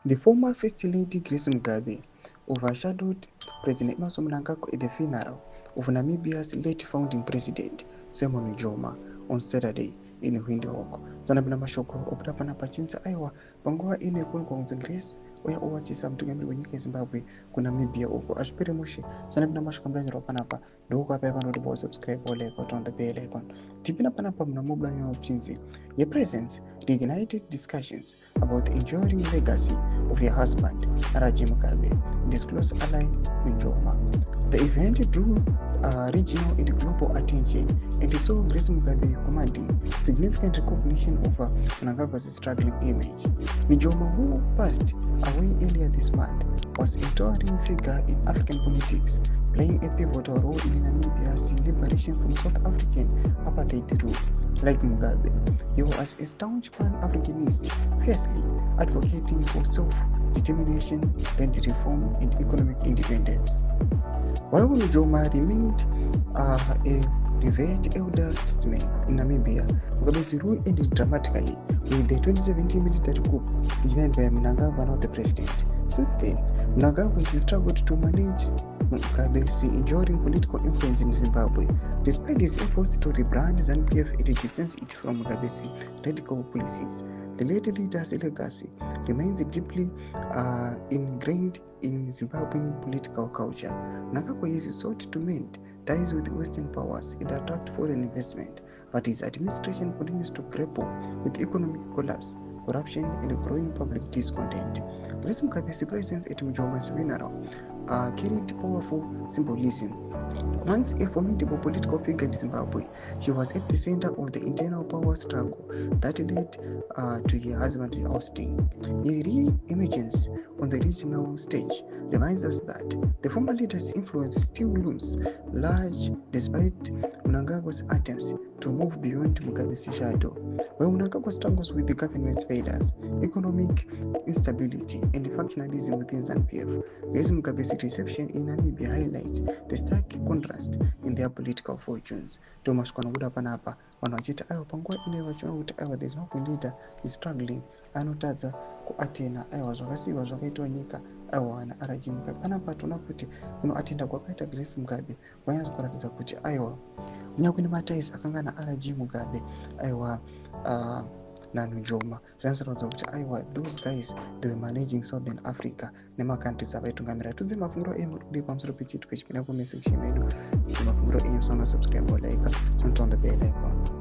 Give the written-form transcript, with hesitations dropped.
The former First Lady Grace Mugabe overshadowed President Emmerson Mnangagwa at the funeral of Namibia's late founding president, Simon Nujoma, on Saturday in Windhoek. Zanabina mashoko obuda pana pachinza aiwa panguva ino yekunzi Grace uya owachisa mutungamiriri wenyika yeZimbabwe kuNamibia uko azvipere mushe. Zanabina mashoko amuranyirwa panapa ndoko apa panoti bo subscribe like on the bell icon. Tipina panapa muna mobula uchinzi. Your presence reignited discussions about the enduring legacy of your husband, Araji Mugabe, and his close ally, Nujoma. The event drew regional and global attention and saw Grace Mugabe commanding significant recognition of Mnangagwa's struggling image. Nujoma, who passed away earlier this month, was a towering figure in African politics, playing a pivotal role in Namibia's liberation from South African apartheid rule. Like Mugabe, he was a staunch Pan-Africanist, fiercely advocating for self-determination, land reform, and economic independence. While Nujoma remained a revered elder statesman in Namibia, Mugabe's rule ended dramatically with the 2017 military coup designed by Mnangagwa, not the president. Since then, Mnangagwa has struggled to manage Mugabe's enduring political influence in Zimbabwe, despite his efforts to rebrand ZANU-PF and distance it from Mugabe's radical policies. The late leader's legacy remains deeply ingrained in Zimbabwean political culture. Mnangagwa has sought to mend ties with Western powers and attract foreign investment, but his administration continues to grapple with economic collapse, corruption, and growing public discontent. Grace Mugabe's presence at Njoma's funeral carried powerful symbolism. Once a formidable political figure in Zimbabwe, she was at the center of the internal power struggle that led to her husband's ousting. Her re-emergence on the regional stage reminds us that the former leader's influence still looms large despite Mnangagwa's attempts to move beyond Mugabe's shadow. While Mnangagwa struggles with the government's failures, economic instability, and factionalism within ZANU-PF, Grace Mugabe's reception in Namibia highlights the stark contrast in their political fortunes. Thomas Kwanabuda Panapa, Wanachita Ayo Pangwa ine wachiona kuti aiwa the Zimbabwean leader is struggling, anotadza kuatena aiwa zvakasiiwa zvakaitwa nyika aiwana Araji Mugabe. Panapa tinoona kuti kunoatenda kwakaita Grace Mugabe kwanyatsa kuratidza kuti aiwa kunyangwe nemataisi akanga naRG Mugabe aiwa naNujoma zvinoratidza kuti aiwa those guys they were managing Southern Africa nemakantries avaitungamira. Tudze mafungiro enyu kudii pamusoro pechitiko chipinda comment section medu. Mafungiro enyu musana subscribe like, turn on the bell icon.